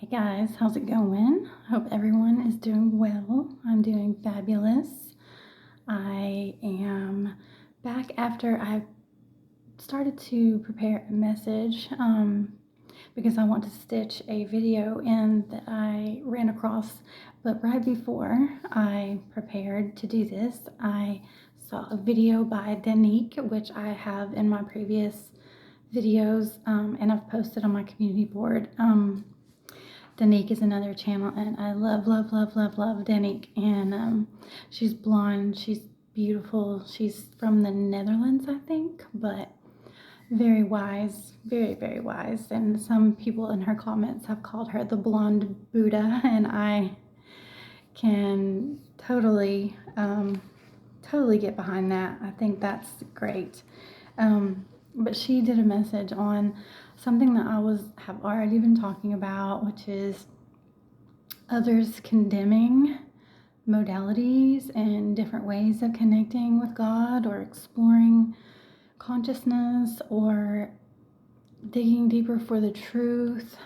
Hey guys, how's it going? Hope everyone is doing well. I'm doing fabulous. I am back after I started to prepare a message because I want to stitch a video in that I ran across. But right before I prepared to do this, I saw a video by Danique, which I have in my previous videos and I've posted on my community board. Danique is another channel, and I love Danique. And she's blonde, she's beautiful. She's from the Netherlands, I think, but very wise, very wise. And some people in her comments have called her the blonde Buddha, and I can totally get behind that. I think that's great. But she did a message on something that have already been talking about, which is others condemning modalities and different ways of connecting with God or exploring consciousness or digging deeper for the truth,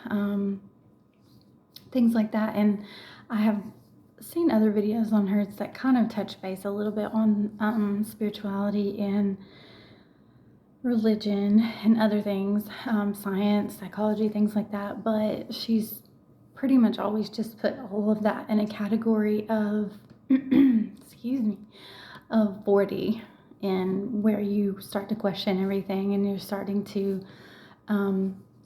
things like that. And I have seen other videos on hers that kind of touch base a little bit on spirituality and religion and other things, science, psychology, things like that. But she's pretty much always just put all of that in a category of, excuse me, of 40, and where you start to question everything and you're starting to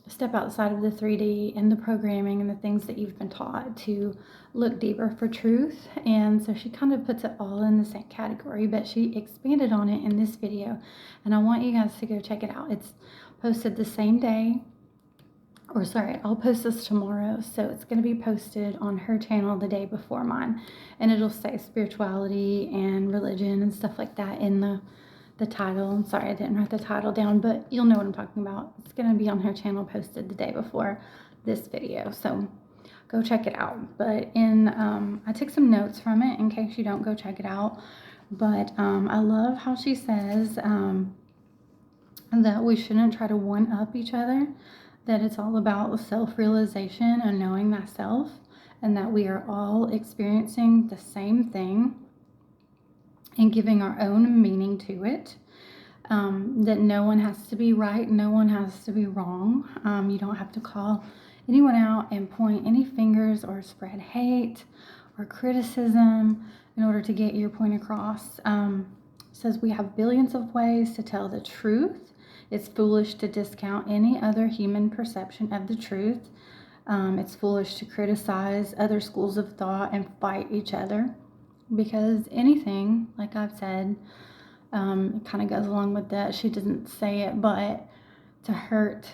step outside of the 3D and the programming and the things that you've been taught to look deeper for truth. And so she kind of puts it all in the same category, but she expanded on it in this video, and I want you guys to go check it out. It's posted the same day, or sorry, I'll post this tomorrow, so it's going to be posted on her channel the day before mine, and it'll say spirituality and religion and stuff like that in the title. I'm sorry I didn't write the title down, but you'll know what I'm talking about. It's going to be on her channel posted the day before this video, so go check it out. But I took some notes from it in case you don't go check it out, but I love how she says that we shouldn't try to one-up each other, that it's all about self-realization and knowing thyself, and that we are all experiencing the same thing and giving our own meaning to it. That no one has to be right, no one has to be wrong. You don't have to call anyone out and point any fingers or spread hate or criticism in order to get your point across. It says we have billions of ways to tell the truth. It's foolish to discount any other human perception of the truth. It's foolish to criticize other schools of thought and fight each other, because anything, like I've said, it kind of goes along with that. She doesn't say it, but to hurt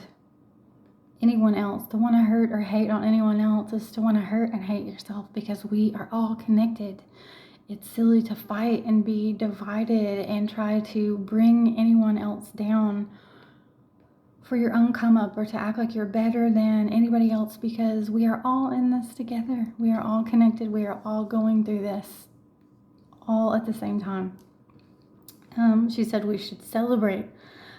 anyone else, to want to hurt or hate on anyone else, is to want to hurt and hate yourself, because we are all connected. It's silly to fight and be divided and try to bring anyone else down for your own come up, or to act like you're better than anybody else, because we are all in this together. We are all connected. We are all going through this all at the same time. She said we should celebrate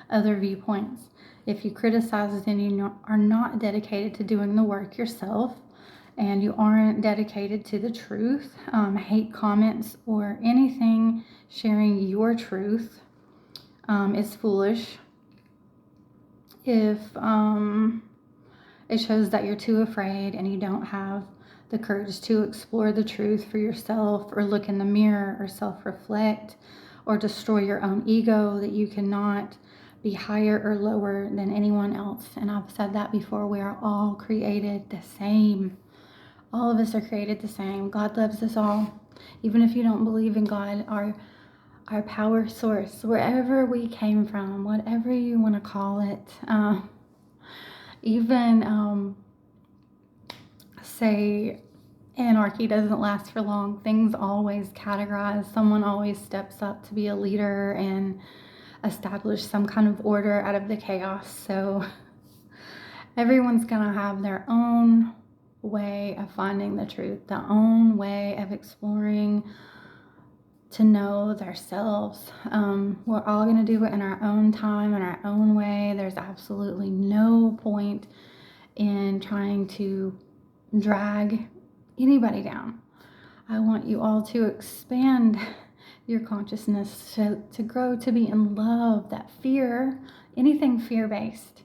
other viewpoints. If you criticize, then you are not dedicated to doing the work yourself, and you aren't dedicated to the truth. Hate comments or anything sharing your truth is foolish. If it shows that you're too afraid and you don't have the courage to explore the truth for yourself, or look in the mirror, or self-reflect, or destroy your own ego, that you cannot be higher or lower than anyone else. And I've said that before. We are all created the same. All of us are created the same. God loves us all. Even if you don't believe in God, our power source, wherever we came from, whatever you want to call it, even say anarchy doesn't last for long. Things always categorize. Someone always steps up to be a leader and establish some kind of order out of the chaos. So everyone's gonna have their own way of finding the truth, their own way of exploring to know themselves. We're all going to do it in our own time, in our own way. There's absolutely no point in trying to drag anybody down. I want you all to expand your consciousness to grow to be in love. That fear, anything fear-based,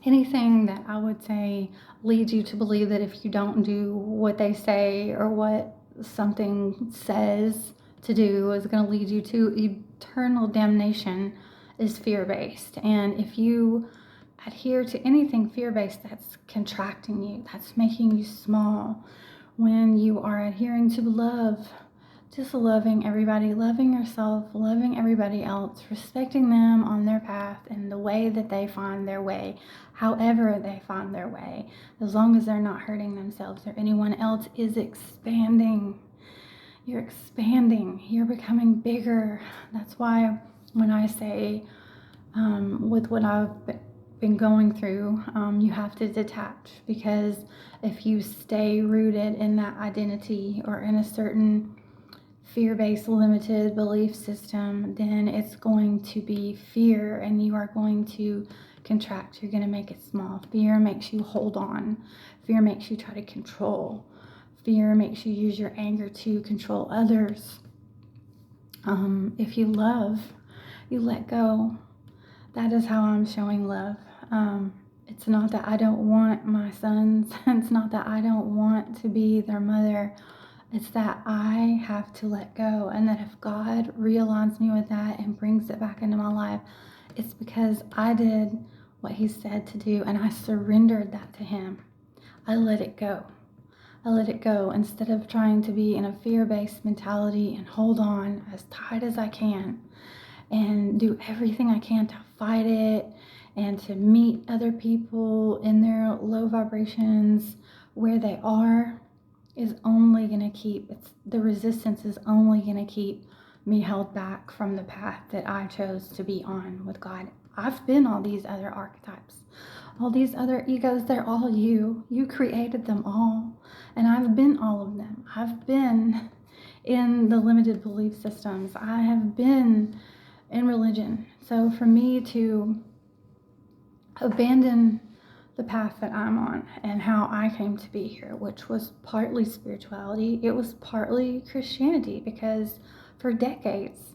anything that I would say leads you to believe that if you don't do what they say or what something says to do is going to lead you to eternal damnation is fear-based. And if you adhere to anything fear-based, that's contracting you, that's making you small. When you are adhering to love, just loving everybody, loving yourself, loving everybody else, respecting them on their path and the way that they find their way, however they find their way, as long as they're not hurting themselves or anyone else, is expanding. You're expanding. You're becoming bigger. That's why when I say, with what I've been going through, you have to detach, because if you stay rooted in that identity or in a certain fear-based limited belief system, then it's going to be fear and you are going to contract. You're going to make it small. Fear makes you hold on. Fear makes you try to control. Fear makes you use your anger to control others. If you love, you let go. That is how I'm showing love. It's not that I don't want my sons. It's not that I don't want to be their mother. It's that I have to let go, and that if God realigns me with that and brings it back into my life, it's because I did what He said to do and I surrendered that to Him. I let it go. I let it go instead of trying to be in a fear-based mentality and hold on as tight as I can and do everything I can to fight it and to meet other people in their low vibrations where they are. Is only going to keep, the resistance is only going to keep me held back from the path that I chose to be on with God. I've been all these other archetypes, all these other egos. They're all you. You created them all. And I've been all of them. I've been in the limited belief systems. I have been in religion. So for me to abandon the path that I'm on and how I came to be here, which was partly spirituality, it was partly Christianity, because for decades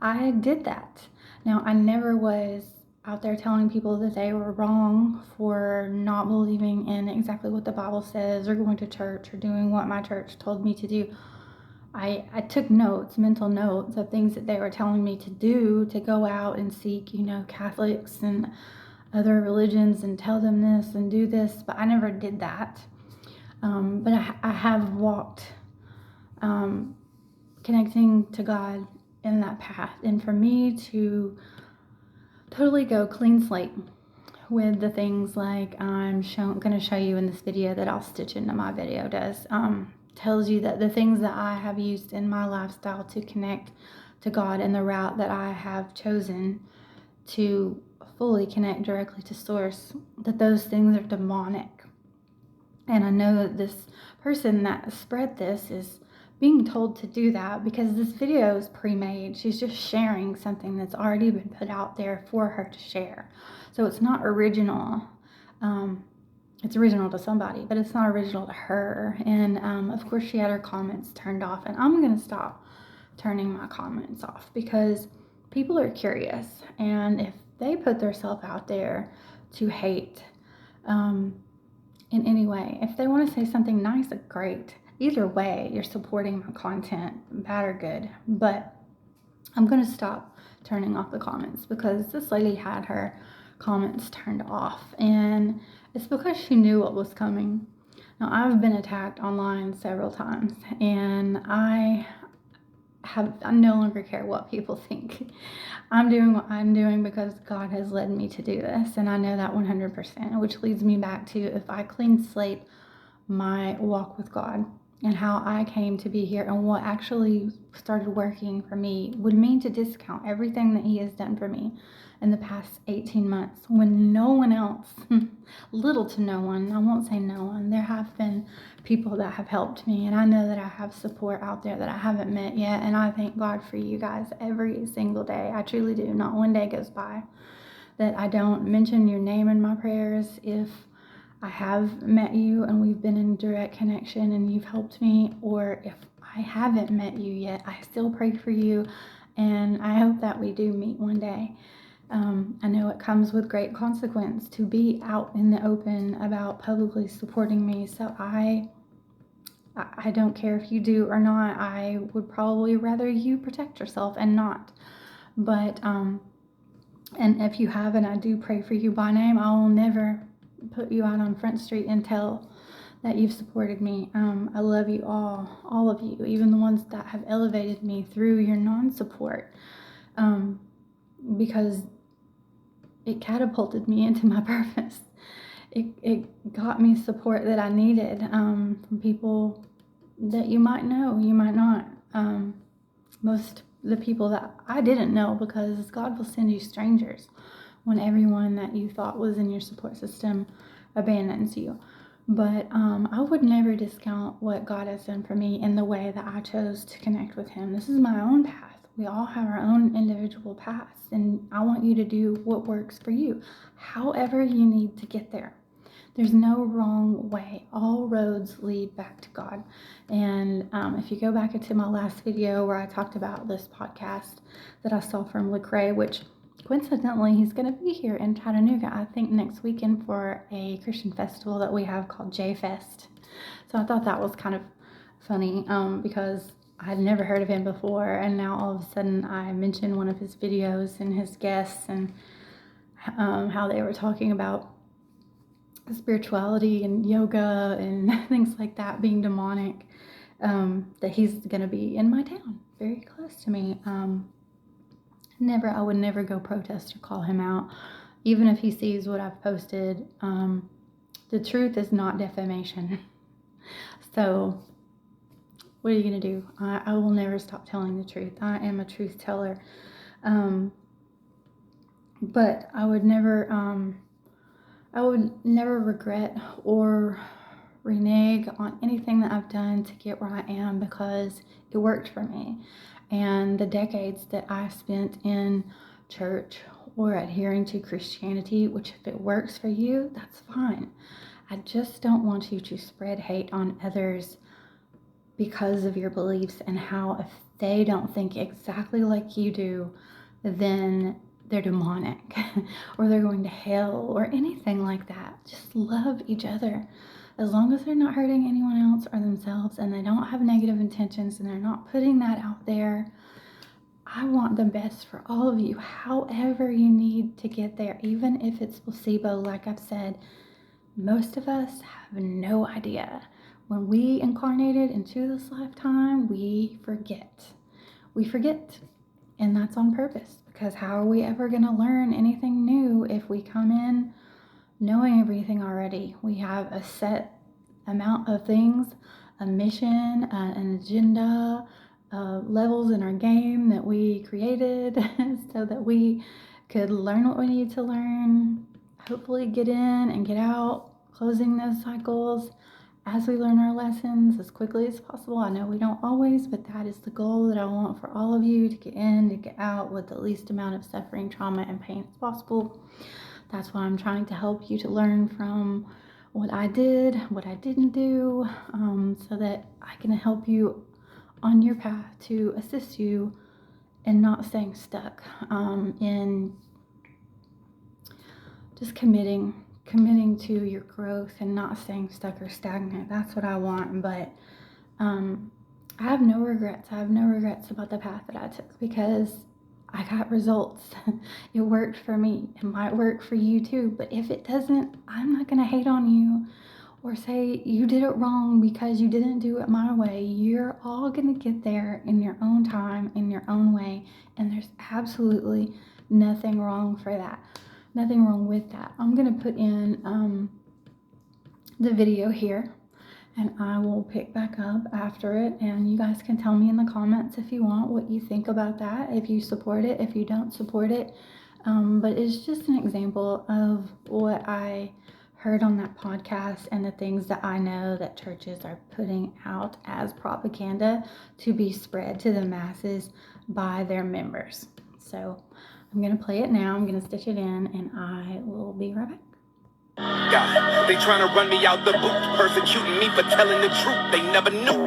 I did that. Now, I never was out there telling people that they were wrong for not believing in exactly what the Bible says or going to church or doing what my church told me to do. I took notes, mental notes of things that they were telling me to do, to go out and seek, Catholics and other religions and tell them this and do this, but I never did that. But I have walked connecting to God in that path. And for me to totally go clean slate with the things like I'm going to show you in this video that I'll stitch into my video tells you that the things that I have used in my lifestyle to connect to God and the route that I have chosen to fully connect directly to source, that those things are demonic. And I know that this person that spread this is being told to do that because this video is pre-made. She's just sharing something that's already been put out there for her to share. So it's not original. It's original to somebody, but it's not original to her. And of course she had her comments turned off, and I'm going to stop turning my comments off because people are curious, and if they put themselves out there to hate in any way, if they want to say something nice, great. Either way, you're supporting my content, bad or good. But I'm going to stop turning off the comments because this lady had her comments turned off, and it's because she knew what was coming. Now, I've been attacked online several times, and I no longer care what people think. I'm doing what I'm doing because God has led me to do this, and I know that 100%, which leads me back to, if I clean slate my walk with God and how I came to be here and what actually started working for me, would mean to discount everything that He has done for me in the past 18 months when no one else, little to no one, I won't say no one, there have been people that have helped me, and I know that I have support out there that I haven't met yet, and I thank God for you guys every single day. I truly do. Not one day goes by that I don't mention your name in my prayers. If I have met you and we've been in direct connection and you've helped me, or if I haven't met you yet, I still pray for you, and I hope that we do meet one day. I know it comes with great consequence to be out in the open about publicly supporting me, so I don't care if you do or not. I would probably rather you protect yourself and not. But and if you have, and I do pray for you by name, I will never put you out on Front Street and tell that you've supported me. I love you all of you, even the ones that have elevated me through your non-support, because it catapulted me into my purpose. It got me support that I needed, from people that you might know, you might not. Most the people that I didn't know, because God will send you strangers when everyone that you thought was in your support system abandons you. But I would never discount what God has done for me in the way that I chose to connect with Him. This is my own path. We all have our own individual paths, and I want you to do what works for you, however you need to get there. There's no wrong way. All roads lead back to God. And if you go back into my last video where I talked about this podcast that I saw from Lecrae, which coincidentally, he's going to be here in Chattanooga, I think next weekend, for a Christian festival that we have called J-Fest. So I thought that was kind of funny, because I had never heard of him before, and now all of a sudden I mentioned one of his videos and his guests, and how they were talking about spirituality and yoga and things like that being demonic, that he's going to be in my town, very close to me. I would never go protest or call him out, even if he sees what I've posted. The truth is not defamation. So what are you going to do? I will never stop telling the truth. I am a truth teller. But I would never regret or renege on anything that I've done to get where I am, because it worked for me. And the decades that I spent in church or adhering to Christianity, which if it works for you, that's fine. I just don't want you to spread hate on others because of your beliefs, and how if they don't think exactly like you do, then they're demonic or they're going to hell or anything like that. Just love each other. As long as they're not hurting anyone else or themselves, and they don't have negative intentions, and they're not putting that out there, I want the best for all of you, however you need to get there, even if it's placebo. Like I've said, most of us have no idea. When we incarnated into this lifetime, we forget. We forget. And that's on purpose, because how are we ever going to learn anything new if we come in knowing everything already? We have a set amount of things, a mission, an agenda, levels in our game that we created so that we could learn what we need to learn, hopefully get in and get out, closing those cycles as we learn our lessons as quickly as possible. I know we don't always, but that is the goal that I want for all of you, to get in, to get out with the least amount of suffering, trauma, and pain as possible. That's why I'm trying to help you to learn from what I did, what I didn't do, so that I can help you on your path to assist you in not staying stuck, in just committing to your growth and not staying stuck or stagnant. That's what I want. But I have no regrets. I have no regrets about the path that I took, because I got results. It worked for me. It might work for you too, but if it doesn't, I'm not going to hate on you or say you did it wrong because you didn't do it my way. You're all going to get there in your own time, in your own way, and there's absolutely nothing wrong for that. Nothing wrong with that. I'm going to put in the video here, and I will pick back up after it, and you guys can tell me in the comments if you want what you think about that, if you support it, if you don't support it. But it's just an example of what I heard on that podcast and the things that I know that churches are putting out as propaganda to be spread to the masses by their members. So I'm going to play it now. I'm going to stitch it in, and I will be right back. Yeah, they trying to run me out the boot, persecuting me for telling the truth. They never knew.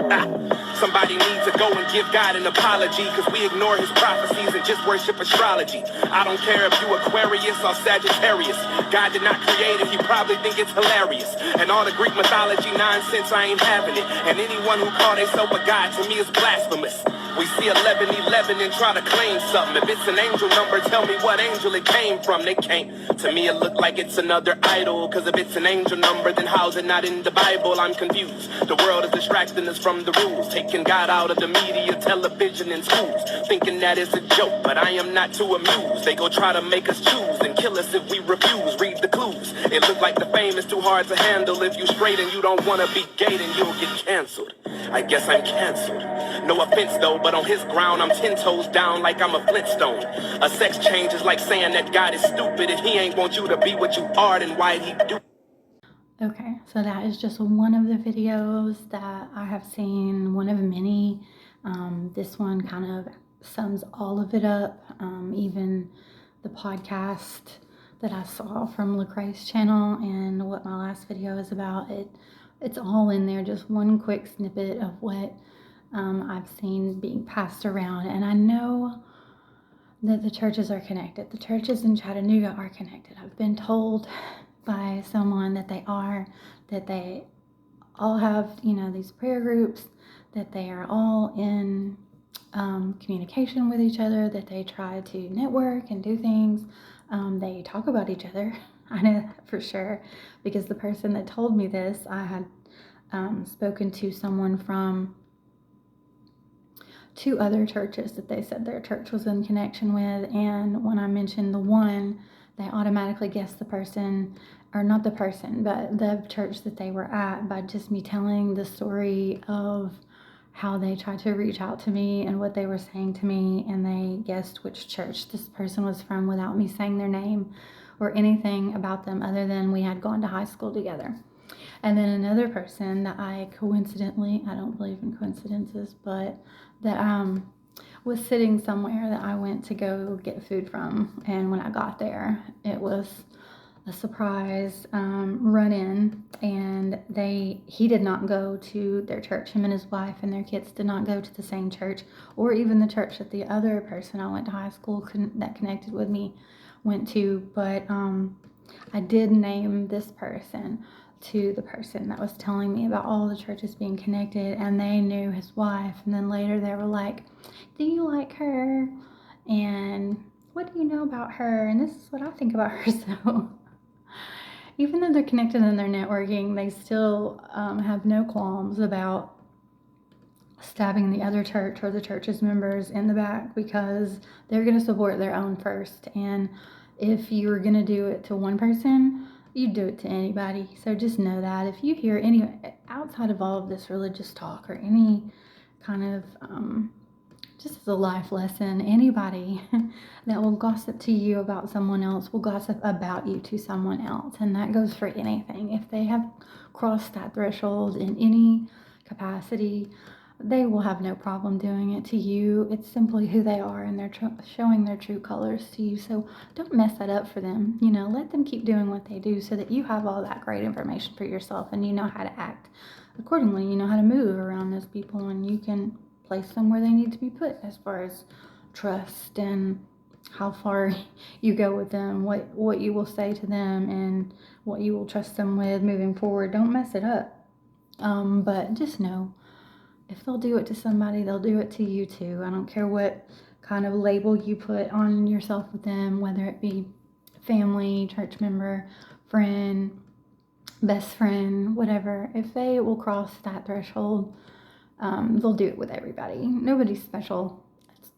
Somebody needs to go and give God an apology, cause we ignore his prophecies and just worship astrology. I don't care if you Aquarius or Sagittarius. God did not create it, he probably think it's hilarious. And all the Greek mythology nonsense, I ain't having it. And anyone who call themselves a god to me is blasphemous. We see 1111 and try to claim something. If it's an angel number, tell me what angel it came from. They can't. To me, it look like it's another idol. Cause if it's an angel number, then how's it not in the Bible? I'm confused. The world is distracting us from the rules. Taking God out of the media, television, and schools. Thinking that is a joke, but I am not too amused. They go try to make us choose and kill us if we refuse. Read the clues. It look like the fame is too hard to handle. If you straight and you don't want to be gay, then you'll get canceled. I guess I'm canceled. No offense though, but on his ground, I'm 10 toes down like I'm a Flintstone. A sex change is like saying that God is stupid. If he ain't want you to be what you are, then why'd he do? Okay, so that is just one of the videos that I have seen, one of many. This one kind of sums all of it up. Even the podcast that I saw from Lecrae's channel and what my last video is about, it's all in there, just one quick snippet of what I've seen being passed around. And I know that the churches are connected. The churches in Chattanooga are connected. I've been told by someone that they all have, these prayer groups, that they are all in communication with each other, that they try to network and do things. They talk about each other. I know that for sure, because the person that told me this, I had spoken to someone from 2 other churches that they said their church was in connection with, and when I mentioned the one, they automatically guessed the person, or not the person, but the church that they were at, by just me telling the story of how they tried to reach out to me and what they were saying to me, and they guessed which church this person was from without me saying their name or anything about them other than we had gone to high school together. And then another person that I coincidentally, I don't believe in coincidences, but that was sitting somewhere that I went to go get food from. And when I got there, it was a surprise run-in, and he did not go to their church. Him and his wife and their kids did not go to the same church, or even the church that the other person I went to high school that connected with me went to. But I did name this person to the person that was telling me about all the churches being connected, and they knew his wife. And then later they were like, do you like her? And what do you know about her? And this is what I think about her. So even though they're connected in their networking, they still have no qualms about stabbing the other church or the church's members in the back, because they're going to support their own first. And if you're going to do it to one person, you do it to anybody. So just know that if you hear any, outside of all of this religious talk or any kind of just as a life lesson, anybody that will gossip to you about someone else will gossip about you to someone else. And that goes for anything. If they have crossed that threshold in any capacity, they will have no problem doing it to you. It's simply who they are, and they're showing their true colors to you. So don't mess that up for them. Let them keep doing what they do so that you have all that great information for yourself, and you know how to act accordingly. You know how to move around those people, and you can place them where they need to be put as far as trust and how far you go with them, what you will say to them, and what you will trust them with moving forward. Don't mess it up. But just know, if they'll do it to somebody, they'll do it to you too. I don't care what kind of label you put on yourself with them, whether it be family, church member, friend, best friend, whatever. If they will cross that threshold, they'll do it with everybody. Nobody's special.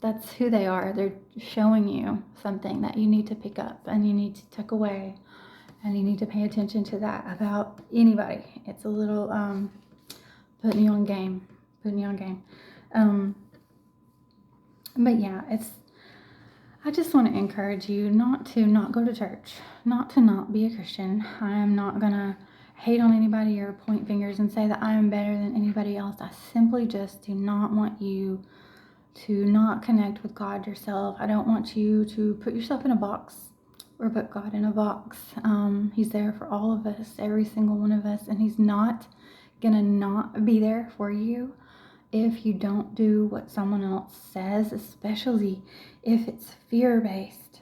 That's who they are. They're showing you something that you need to pick up and you need to tuck away, and you need to pay attention to that about anybody. It's a little putting you on game. But yeah, I just want to encourage you not to not go to church, not to not be a Christian. I am not gonna hate on anybody or point fingers and say that I am better than anybody else. I simply just do not want you to not connect with God yourself. I don't want you to put yourself in a box or put God in a box. He's there for all of us, every single one of us, and He's not gonna not be there for you if you don't do what someone else says, especially if it's fear-based,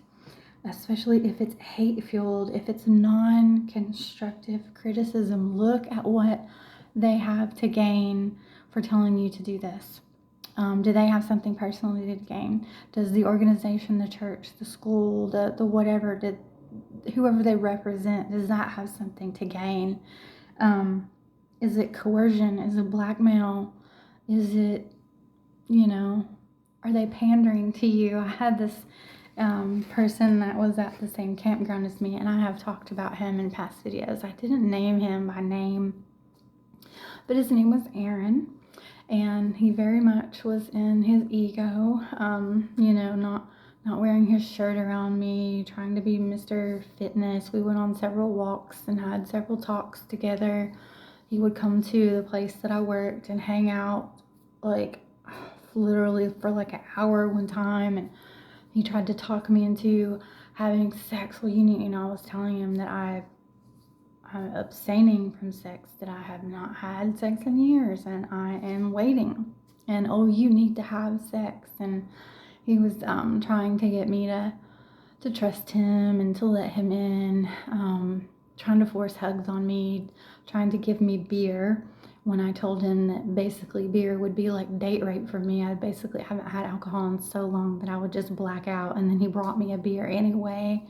especially if it's hate-fueled, if it's non-constructive criticism. Look at what they have to gain for telling you to do this. Do they have something personally to gain? Does the organization, the church, the school, the whatever, whoever they represent, does that have something to gain? Is it coercion? Is it blackmail? Is it, are they pandering to you? I had this person that was at the same campground as me, and I have talked about him in past videos. I didn't name him by name, but his name was Aaron. And he very much was in his ego, not wearing his shirt around me, trying to be Mr. Fitness. We went on several walks and had several talks together. He would come to the place that I worked and hang out, like, literally for like an hour one time. And he tried to talk me into having sex. Well, I was telling him that I'm abstaining from sex, that I have not had sex in years, and I am waiting. And you need to have sex. And he was trying to get me to trust him and to let him in, trying to force hugs on me, trying to give me beer when I told him that basically beer would be like date rape for me. I basically haven't had alcohol in so long that I would just black out, and then he brought me a beer anyway.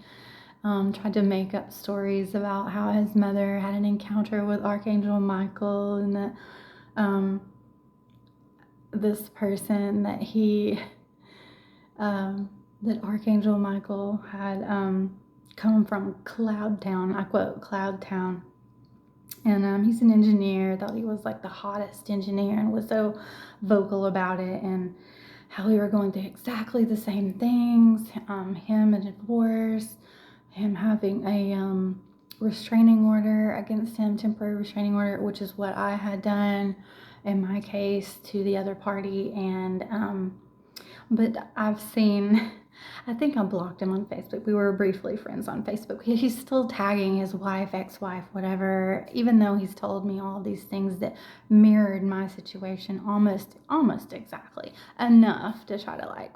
Tried to make up stories about how his mother had an encounter with Archangel Michael, and that this person that that Archangel Michael had come from Cloud Town. I quote, Cloud Town. And he's an engineer, thought he was like the hottest engineer, and was so vocal about it, and how we were going through exactly the same things. Him a divorce, him having a restraining order against him, temporary restraining order, which is what I had done in my case to the other party. And but I think I blocked him on Facebook. We were briefly friends on Facebook. He's still tagging his wife, ex-wife, whatever, even though he's told me all these things that mirrored my situation almost exactly, enough to try to like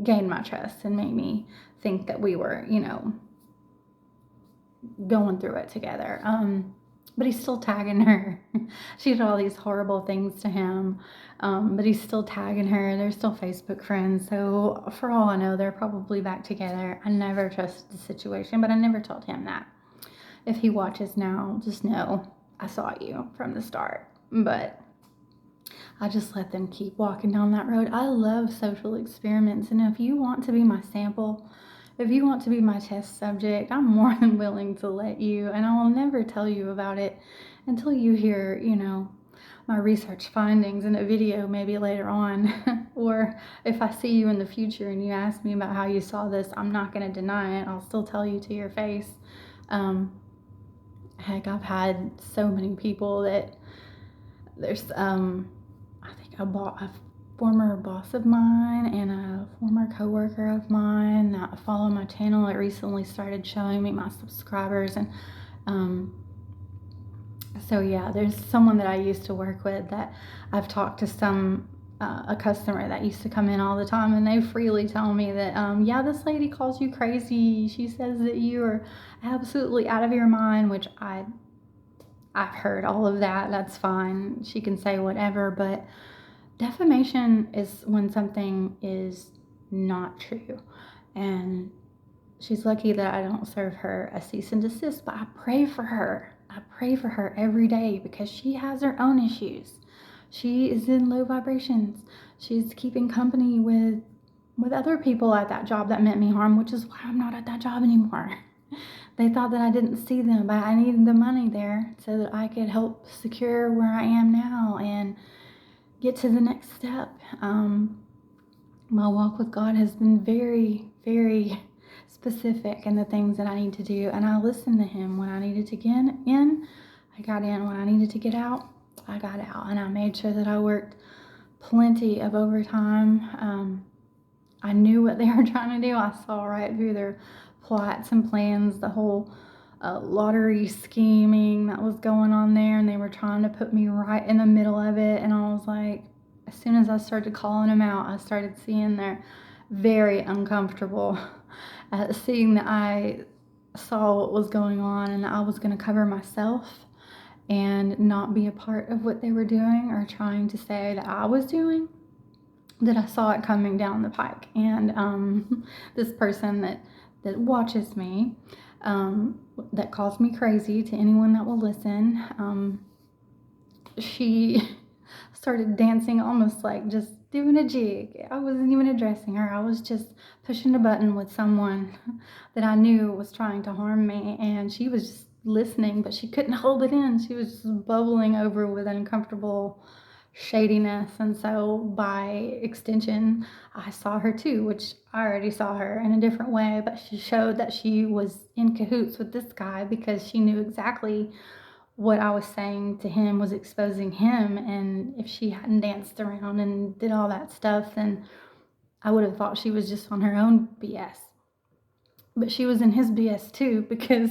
gain my trust and make me think that we were, going through it together. But he's still tagging her. She did all these horrible things to him, but he's still tagging her. They're still Facebook friends. So for all I know, they're probably back together. I never trusted the situation, but I never told him that. If he watches now, just know I saw you from the start. But I just let them keep walking down that road. I love social experiments, and if you want to be my sample, if you want to be my test subject, I'm more than willing to let you, and I will never tell you about it until you hear, my research findings in a video maybe later on. Or if I see you in the future and you ask me about how you saw this, I'm not going to deny it. I'll still tell you to your face. Heck, I've had so many people that there's, I think a former boss of mine and a former coworker of mine that follow my channel. It recently started showing me my subscribers, and so yeah, there's someone that I used to work with that I've talked to a customer that used to come in all the time, and they freely tell me that yeah, this lady calls you crazy. She says that you are absolutely out of your mind, which I've heard all of that. That's fine. She can say whatever, but defamation is when something is not true. And she's lucky that I don't serve her a cease and desist, but I pray for her. I pray for her every day because she has her own issues. She is in low vibrations. She's keeping company with other people at that job that meant me harm, which is why I'm not at that job anymore. They thought that I didn't see them, but I needed the money there so that I could help secure where I am now and get to the next step. My walk with God has been very, very specific in the things that I need to do, and I listened to Him. When I needed to get in, I got in. When I needed to get out, I got out, and I made sure that I worked plenty of overtime. I knew what they were trying to do. I saw right through their plots and plans, the whole lottery scheming that was going on there, and they were trying to put me right in the middle of it. And I was like, as soon as I started calling them out, I started seeing they're very uncomfortable at seeing that I saw what was going on and that I was going to cover myself and not be a part of what they were doing or trying to say that I was doing, that I saw it coming down the pike. And this person that watches me, that calls me crazy to anyone that will listen, she started dancing almost like just doing a jig. I wasn't even addressing her. I was just pushing a button with someone that I knew was trying to harm me, and she was just listening, but she couldn't hold it in. She was just bubbling over with uncomfortable shadiness. And so by extension, I saw her too, which I already saw her in a different way, but she showed that she was in cahoots with this guy because she knew exactly what I was saying to him was exposing him. And if she hadn't danced around and did all that stuff, then I would have thought she was just on her own BS. But she was in his BS too, because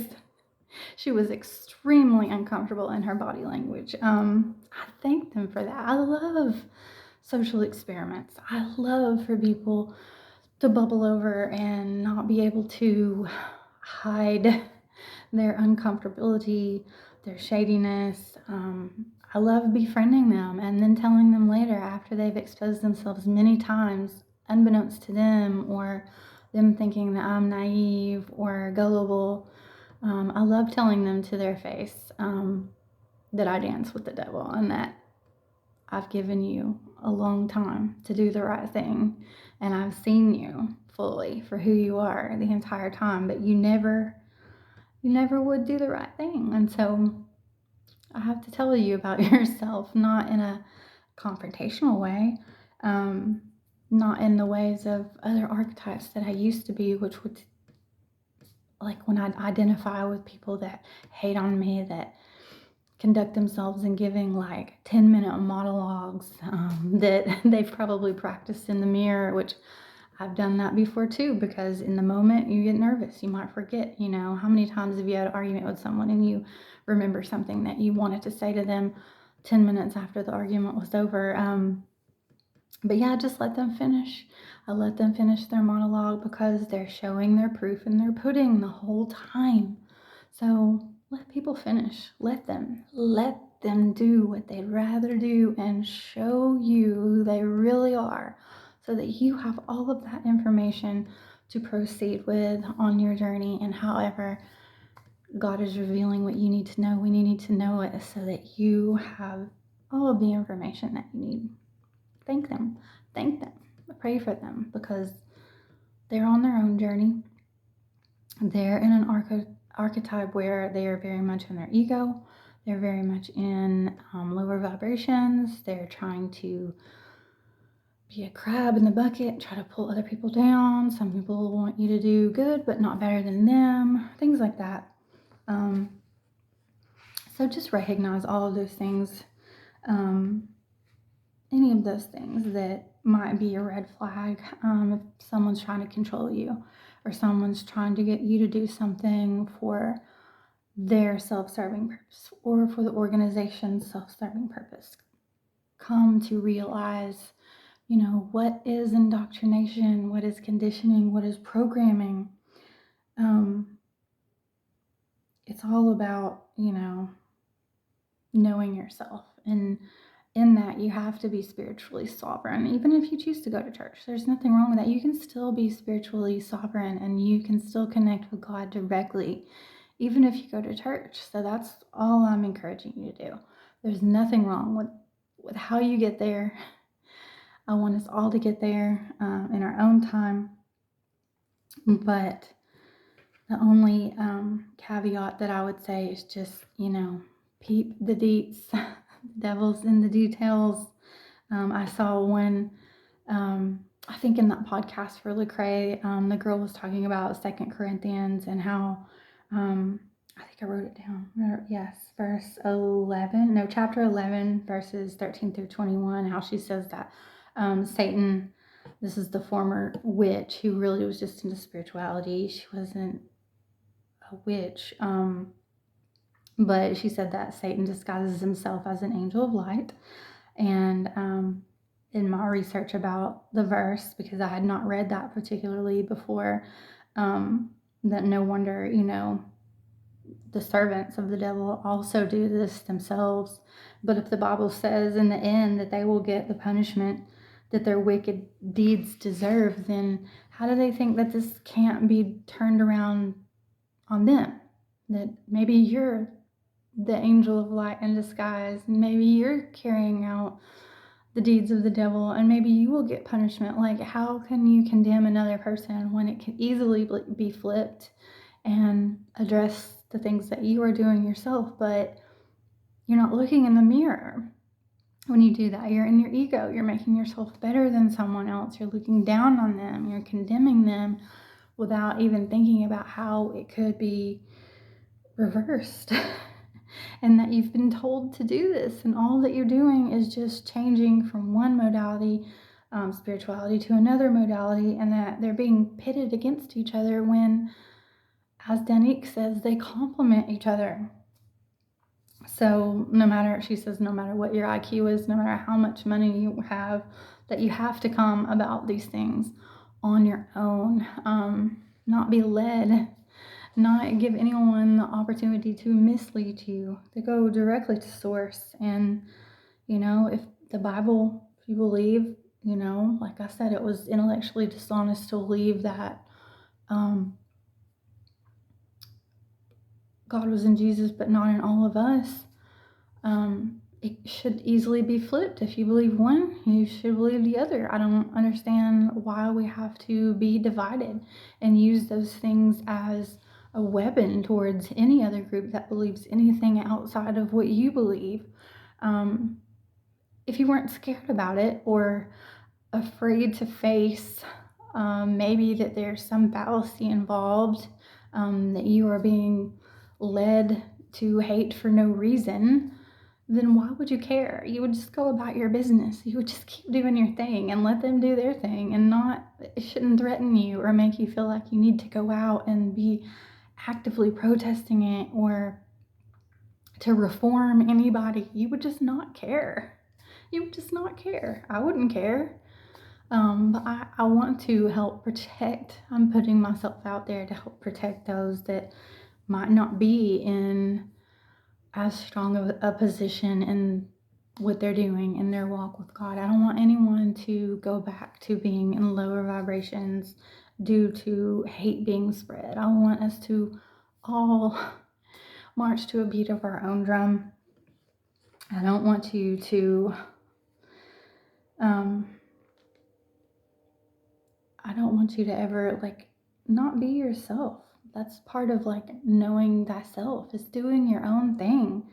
she was extremely uncomfortable in her body language. I thank them for that. I love social experiments. I love for people to bubble over and not be able to hide their uncomfortability, their shadiness. I love befriending them and then telling them later, after they've exposed themselves many times, unbeknownst to them, or them thinking that I'm naive or gullible. I love telling them to their face that I dance with the devil and that I've given you a long time to do the right thing, and I've seen you fully for who you are the entire time, but you never would do the right thing. And so I have to tell you about yourself, not in a confrontational way, um, not in the ways of other archetypes that I used to be, which would, like when I identify with people that hate on me, that conduct themselves in giving like 10-minute monologues that they've probably practiced in the mirror, which I've done that before too, because in the moment you get nervous. You might forget, how many times have you had an argument with someone and you remember something that you wanted to say to them 10 minutes after the argument was over? But yeah, just let them finish. I let them finish their monologue because they're showing their proof in their pudding the whole time. So let people finish. Let them do what they'd rather do and show you who they really are, so that you have all of that information to proceed with on your journey. And however God is revealing what you need to know, when you need to know it, so that you have all of the information that you need. Thank them. Pray for them, because they're on their own journey. They're in an archetype where they are very much in their ego. They're very much in lower vibrations. They're trying to be a crab in the bucket, try to pull other people down. Some people want you to do good, but not better than them. Things like that. So just recognize all of those things. Any of those things that might be a red flag. If someone's trying to control you, or someone's trying to get you to do something for their self-serving purpose or for the organization's self-serving purpose, come to realize, what is indoctrination, what is conditioning, what is programming. It's all about, knowing yourself. And in that, you have to be spiritually sovereign. Even if you choose to go to church, there's nothing wrong with that. You can still be spiritually sovereign and you can still connect with God directly, even if you go to church. So that's all I'm encouraging you to do. There's nothing wrong with how you get there. I want us all to get there in our own time. But the only caveat that I would say is just, peep the deets. The devil's in the details. I saw one, I think in that podcast for Lecrae, the girl was talking about 2 Corinthians and how, I think I wrote it down. Yes, chapter 11, verses 13 through 21, how she says that Satan, this is the former witch who really was just into spirituality. She wasn't a witch. But she said that Satan disguises himself as an angel of light. And in my research about the verse, because I had not read that particularly before, that no wonder, the servants of the devil also do this themselves. But if the Bible says in the end that they will get the punishment that their wicked deeds deserve, then how do they think that this can't be turned around on them? That maybe you're the angel of light in disguise, and maybe you're carrying out the deeds of the devil, and maybe you will get punishment. Like, how can you condemn another person when it can easily be flipped and address the things that you are doing yourself, but you're not looking in the mirror? When you do that, you're in your ego. You're making yourself better than someone else. You're looking down on them. You're condemning them without even thinking about how it could be reversed. And that you've been told to do this, and all that you're doing is just changing from one modality, spirituality, to another modality, and that they're being pitted against each other when, as Danique says, they complement each other. So she says, no matter what your IQ is, no matter how much money you have, that you have to come about these things on your own, not be led, not give anyone the opportunity to mislead you, to go directly to source. And, if the Bible, if you believe, like I said, it was intellectually dishonest to believe that God was in Jesus, but not in all of us. It should easily be flipped. If you believe one, you should believe the other. I don't understand why we have to be divided and use those things as a weapon towards any other group that believes anything outside of what you believe. If you weren't scared about it or afraid to face maybe that there's some fallacy involved, that you are being led to hate for no reason, then why would you care? You would just go about your business. You would just keep doing your thing and let them do their thing, and it shouldn't threaten you or make you feel like you need to go out and be actively protesting it or to reform anybody. You would just not care. You would just not care. I wouldn't care. But I want to help protect. I'm putting myself out there to help protect those that might not be in as strong of a position in what they're doing in their walk with God. I don't want anyone to go back to being in lower vibrations due to hate being spread. I want us to all march to a beat of our own drum. I don't want you to I don't want you to ever not be yourself. That's part of knowing thyself, is doing your own thing.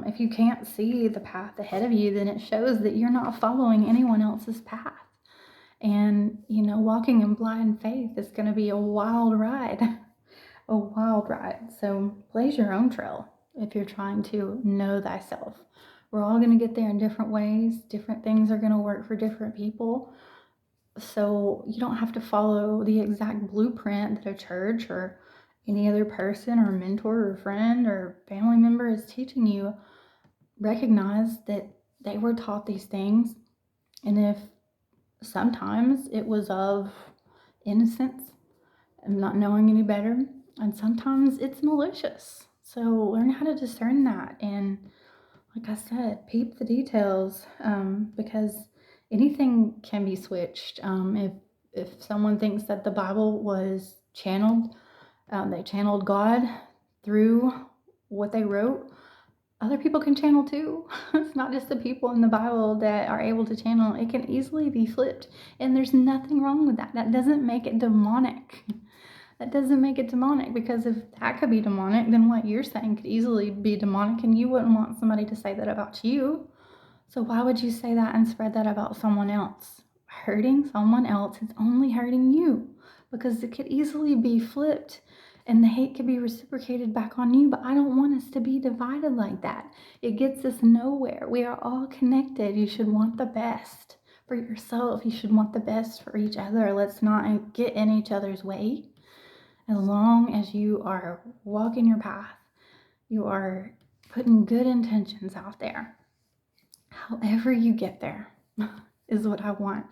If you can't see the path ahead of you, then it shows that you're not following anyone else's path. And, walking in blind faith is going to be a wild ride, a wild ride. So blaze your own trail if you're trying to know thyself. We're all going to get there in different ways. Different things are going to work for different people. So you don't have to follow the exact blueprint that a church or any other person or mentor or friend or family member is teaching you. Recognize that they were taught these things, and if sometimes it was of innocence and not knowing any better, and sometimes it's malicious. So learn how to discern that, and like I said, peep the details, because anything can be switched. If someone thinks that the Bible was channeled, they channeled God through what they wrote, other people can channel too. It's not just the people in the Bible that are able to channel. It can easily be flipped, and there's nothing wrong with that. That doesn't make it demonic. That doesn't make it demonic, because if that could be demonic, then what you're saying could easily be demonic, and you wouldn't want somebody to say that about you. So why would you say that and spread that about someone else? Hurting someone else is only hurting you, because it could easily be flipped and the hate could be reciprocated back on you. But I don't want us to be divided like that. It gets us nowhere. We are all connected. You should want the best for yourself. You should want the best for each other. Let's not get in each other's way. As long as you are walking your path, you are putting good intentions out there. However you get there is what I want,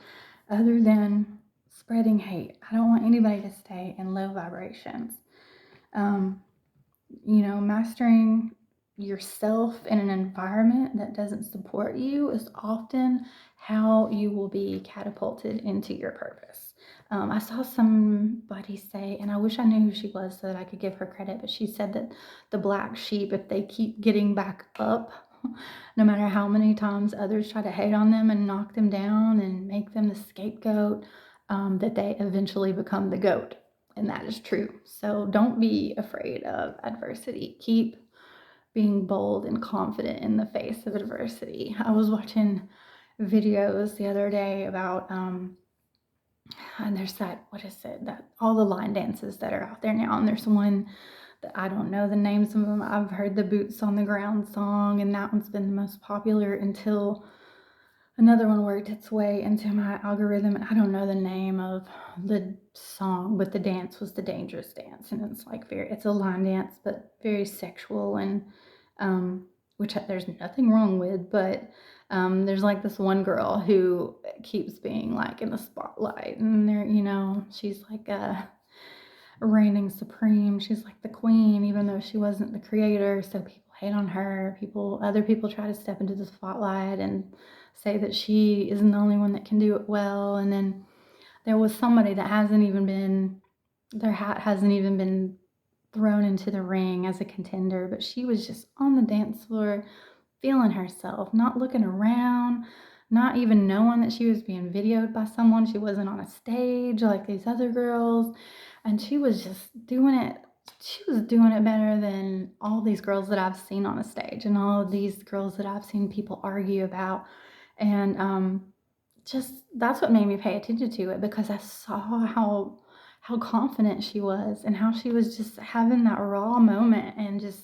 other than spreading hate. I don't want anybody to stay in low vibrations. Um, Mastering yourself in an environment that doesn't support you is often how you will be catapulted into your purpose. I saw somebody say, and I wish I knew who she was so that I could give her credit, but she said that the black sheep, if they keep getting back up, no matter how many times others try to hate on them and knock them down and make them the scapegoat, that they eventually become the goat. And that is true. So don't be afraid of adversity. Keep being bold and confident in the face of adversity. I was watching videos the other day about, and there's that, what is it, that all the line dances that are out there now. And there's one that I don't know the names of them. I've heard the Boots on the Ground song, and that one's been the most popular until another one worked its way into my algorithm. I don't know the name of the song, but the dance was the Dangerous Dance, and it's like it's a line dance, but very sexual, and which there's nothing wrong with, but there's like this one girl who keeps being like in the spotlight, and she's like reigning supreme. She's like the queen, even though she wasn't the creator. So people hate on her. Other people try to step into the spotlight and say that she isn't the only one that can do it well. And then there was somebody that their hat hasn't even been thrown into the ring as a contender, but she was just on the dance floor feeling herself, not looking around, not even knowing that she was being videoed by someone. She wasn't on a stage like these other girls, and she was just doing it. She was doing it better than all these girls that I've seen on a stage and all of these girls that I've seen people argue about. And just that's what made me pay attention to it, because I saw how confident she was and how she was just having that raw moment and just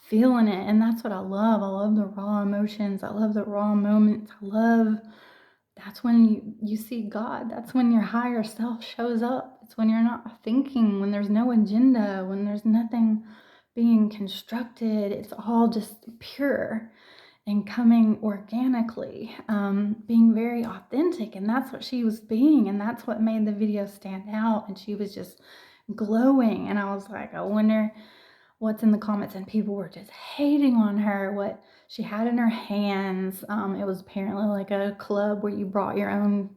feeling it. And that's what I love. I love the raw emotions. I love the raw moments. That's when you see God. That's when your higher self shows up. It's when you're not thinking, when there's no agenda, when there's nothing being constructed. It's all just pure and coming organically, being very authentic. And that's what she was being. And that's what made the video stand out. And she was just glowing. And I was like, I wonder what's in the comments. And people were just hating on her, what she had in her hands. It was apparently like a club where you brought your own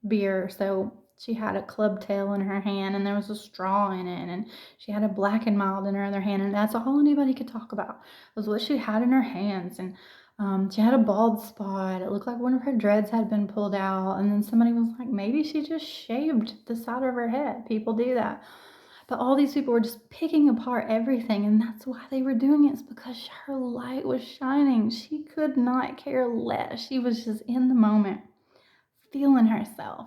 beer. So she had a club tail in her hand, and there was a straw in it, and she had a Black and Mild in her other hand, and that's all anybody could talk about was what she had in her hands. And she had a bald spot. It looked like one of her dreads had been pulled out, and then somebody was like, maybe she just shaved the side of her head. People do that. But all these people were just picking apart everything, and that's why they were doing it. It's because her light was shining. She could not care less. She was just in the moment, feeling herself,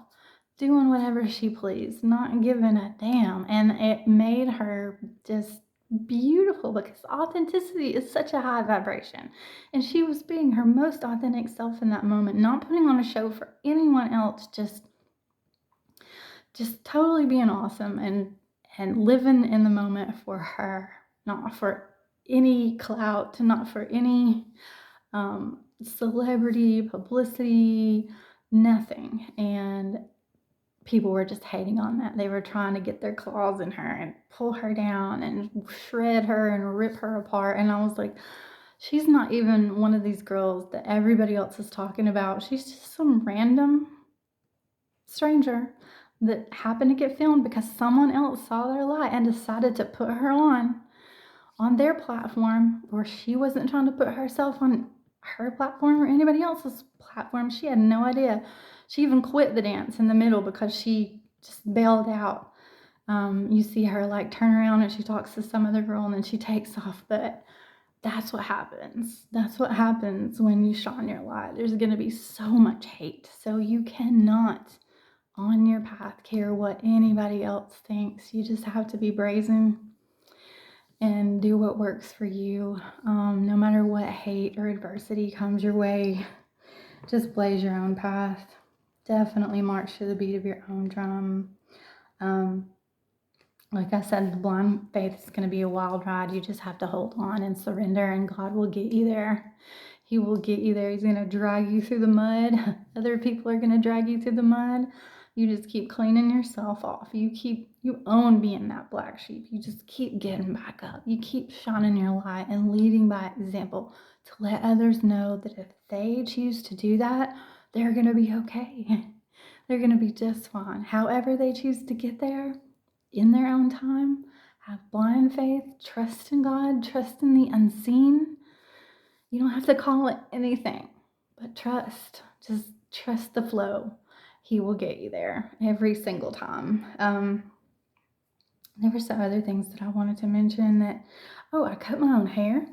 doing whatever she pleased, not giving a damn. And it made her just beautiful, because authenticity is such a high vibration. And she was being her most authentic self in that moment, not putting on a show for anyone else, just totally being awesome and living in the moment for her, not for any clout, not for any celebrity, publicity, nothing. And people were just hating on that. They were trying to get their claws in her and pull her down and shred her and rip her apart. And I was like, she's not even one of these girls that everybody else is talking about. She's just some random stranger that happened to get filmed because someone else saw their light and decided to put her on their platform, where she wasn't trying to put herself on her platform or anybody else's platform. She had no idea. She even quit the dance in the middle because she just bailed out. You see her like turn around and she talks to some other girl and then she takes off. But that's what happens. That's what happens when you shine your light. There's going to be so much hate. So you cannot, on your path, care what anybody else thinks. You just have to be brazen and do what works for you. No matter what hate or adversity comes your way, just blaze your own path. Definitely march to the beat of your own drum. Like I said, the blind faith is going to be a wild ride. You just have to hold on and surrender, and God will get you there. He will get you there. He's going to drag you through the mud. Other people are going to drag you through the mud. You just keep cleaning yourself off. You own being that black sheep. You just keep getting back up. You keep shining your light and leading by example to let others know that if they choose to do that, they're going to be okay. They're going to be just fine. However they choose to get there, in their own time, have blind faith, trust in God, trust in the unseen. You don't have to call it anything, but trust. Just trust the flow. He will get you there every single time. There were some other things that I wanted to mention that, I cut my own hair.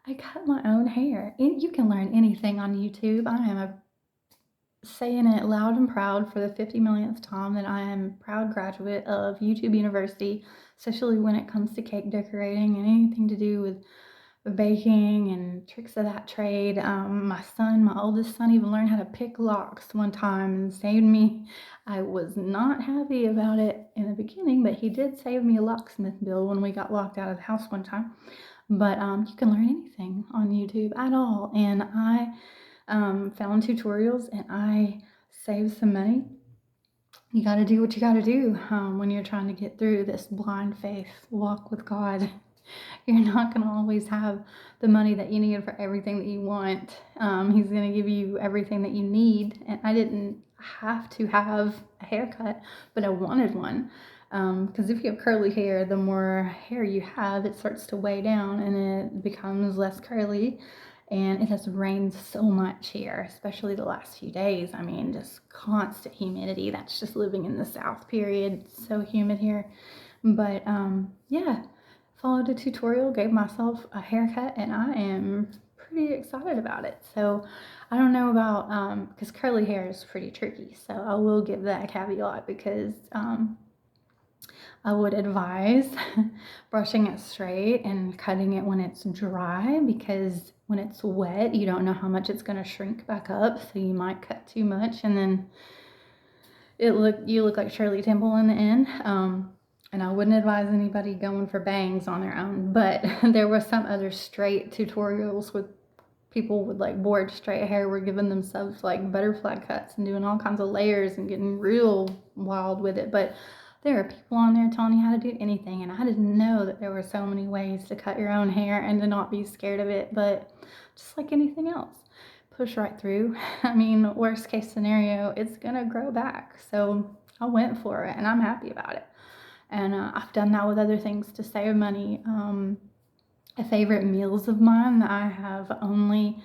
I cut my own hair. You can learn anything on YouTube. I am saying it loud and proud for the 50 millionth time that I am a proud graduate of YouTube University, especially when it comes to cake decorating and anything to do with baking and tricks of that trade. My oldest son, even learned how to pick locks one time and saved me. I was not happy about it in the beginning, but he did save me a locksmith bill when we got locked out of the house one time. But you can learn anything on YouTube at all, and I found tutorials and I saved some money. You got to do what you got to do when you're trying to get through this blind faith walk with God. You're not going to always have the money that you need for everything that you want. He's going to give you everything that you need. And I didn't have to have a haircut, but I wanted one. Because if you have curly hair, the more hair you have, it starts to weigh down and it becomes less curly. And it has rained so much here, especially the last few days. I mean, just constant humidity. That's just living in the South, period. It's so humid here. But yeah, followed a tutorial, gave myself a haircut, and I am pretty excited about it. So I don't know about, because curly hair is pretty tricky. So I will give that a caveat because I would advise brushing it straight and cutting it when it's dry, because when it's wet, you don't know how much it's going to shrink back up. So you might cut too much and then you look like Shirley Temple in the end. And I wouldn't advise anybody going for bangs on their own, but there were some other straight tutorials with people with like bored straight hair were giving themselves like butterfly cuts and doing all kinds of layers and getting real wild with it. But there are people on there telling you how to do anything, and I didn't know that there were so many ways to cut your own hair and to not be scared of it. But just like anything else, push right through. I mean, worst case scenario, it's gonna grow back. So I went for it and I'm happy about it. And I've done that with other things to save money. Favorite meals of mine that I have only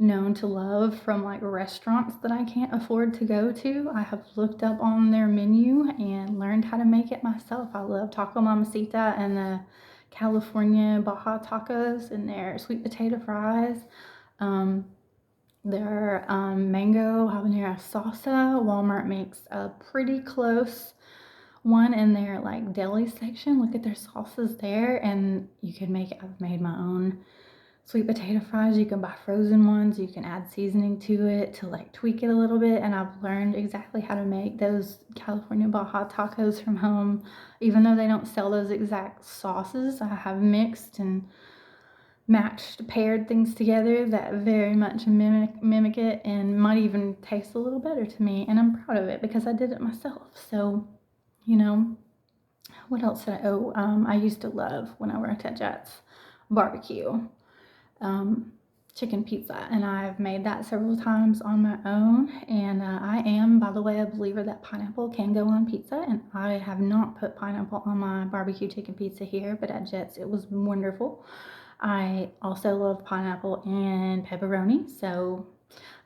known to love from like restaurants that I can't afford to go to, I have looked up on their menu and learned how to make it myself. I love Taco Mamacita and the California Baja tacos and their sweet potato fries. Their mango habanero salsa. Walmart makes a pretty close one in their like deli section. Look at their sauces there, and you can make it. I've made my own sweet potato fries. You can buy frozen ones. You can add seasoning to it to like tweak it a little bit. And I've learned exactly how to make those California Baja tacos from home. Even though they don't sell those exact sauces, I have mixed and matched, paired things together that very much mimic it and might even taste a little better to me. And I'm proud of it because I did it myself. So, you know, what else did I used to love when I worked at Jets barbecue, chicken pizza, and I've made that several times on my own. And I am, by the way, a believer that pineapple can go on pizza, and I have not put pineapple on my barbecue chicken pizza here, but at Jets it was wonderful. I also love pineapple and pepperoni, so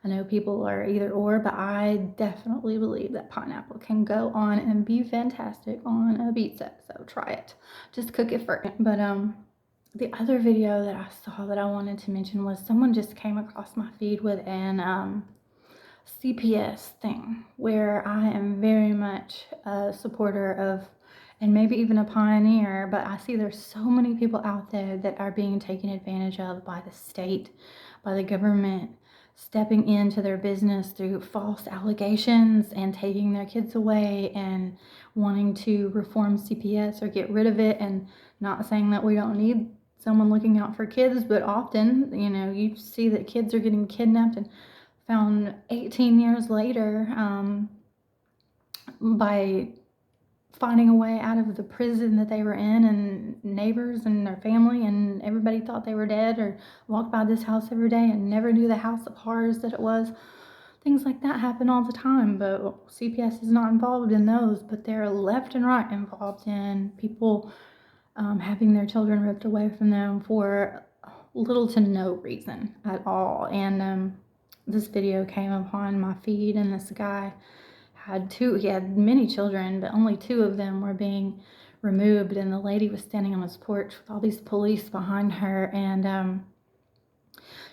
I know people are either or, but I definitely believe that pineapple can go on and be fantastic on a pizza. So try it. Just cook it first. But the other video that I saw that I wanted to mention was someone just came across my feed with an CPS thing, where I am very much a supporter of, and maybe even a pioneer, but I see there's so many people out there that are being taken advantage of by the state, by the government, stepping into their business through false allegations and taking their kids away and wanting to reform CPS or get rid of it. And not saying that we don't need someone looking out for kids, but often, you see that kids are getting kidnapped and found 18 years later by finding a way out of the prison that they were in, and neighbors and their family and everybody thought they were dead, or walked by this house every day and never knew the house of horrors that it was. Things like that happen all the time, but CPS is not involved in those, but they're left and right involved in people having their children ripped away from them for little to no reason at all. And this video came upon my feed, and this guy he had many children, but only 2 of them were being removed, and the lady was standing on his porch with all these police behind her, and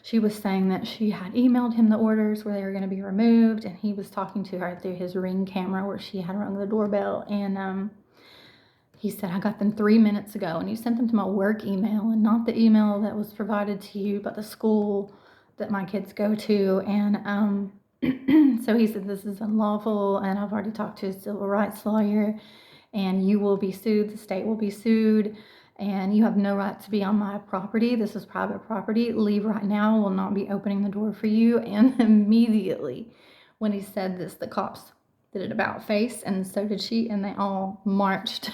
she was saying that she had emailed him the orders where they were going to be removed, and he was talking to her through his Ring camera where she had rung the doorbell, and he said, I got them 3 minutes ago, and you sent them to my work email and not the email that was provided to you, but the school that my kids go to. And so he said, this is unlawful, and I've already talked to a civil rights lawyer, and you will be sued, the state will be sued, and you have no right to be on my property. This is private property. Leave right now. I will not be opening the door for you. And immediately when he said this, the cops did an about face, and so did she, and they all marched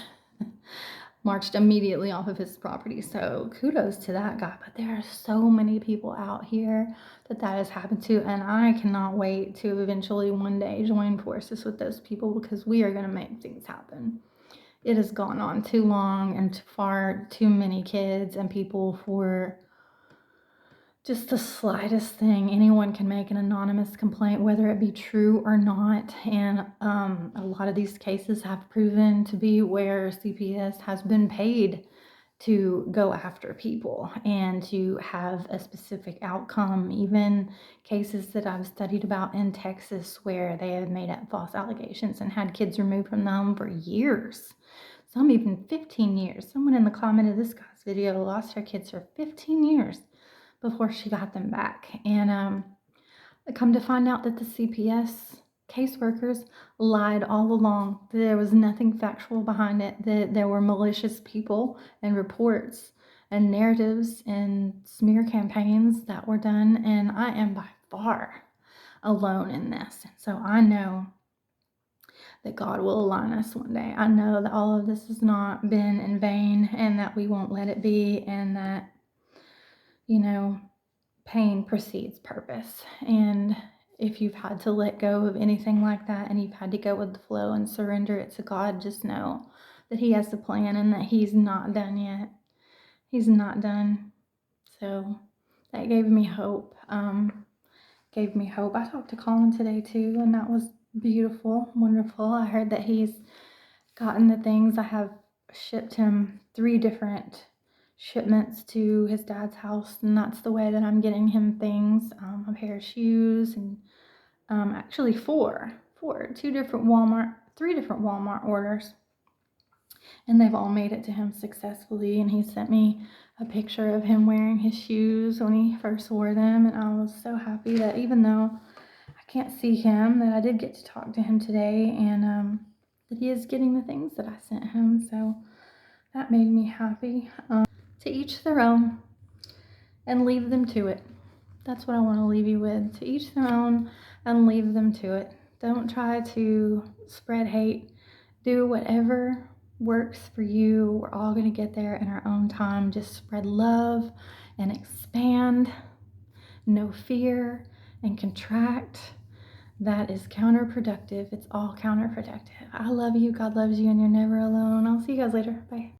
immediately off of his property. So kudos to that guy. But there are so many people out here that has happened to, and I cannot wait to eventually one day join forces with those people, because we are going to make things happen. It has gone on too long and far too many kids and people for just the slightest thing. Anyone can make an anonymous complaint, whether it be true or not. And a lot of these cases have proven to be where CPS has been paid to go after people and to have a specific outcome. Even cases that I've studied about in Texas where they have made up false allegations and had kids removed from them for years, some even 15 years. Someone in the comment of this guy's video lost her kids for 15 years before she got them back. And I come to find out that the CPS caseworkers lied all along. There was nothing factual behind it, that there were malicious people and reports and narratives and smear campaigns that were done, and I am by far alone in this. So I know that God will align us one day. I know that all of this has not been in vain, and that we won't let it be, and that, pain precedes purpose. And if you've had to let go of anything like that, and you've had to go with the flow and surrender it to God, just know that He has a plan and that He's not done yet. He's not done. So that gave me hope. I talked to Colin today too, and that was beautiful, wonderful. I heard that he's gotten the things. I have shipped him 3 different shipments to his dad's house, and that's the way that I'm getting him things. A pair of shoes, and actually 3 different Walmart orders, and they've all made it to him successfully. And he sent me a picture of him wearing his shoes when he first wore them, and I was so happy that even though I can't see him, that I did get to talk to him today, and that he is getting the things that I sent him. So that made me happy. To each their own, and leave them to it. That's what I want to leave you with. To each their own, and leave them to it. Don't try to spread hate. Do whatever works for you. We're all going to get there in our own time. Just spread love and expand. No fear and contract. That is counterproductive. It's all counterproductive. I love you. God loves you, and you're never alone. I'll see you guys later. Bye.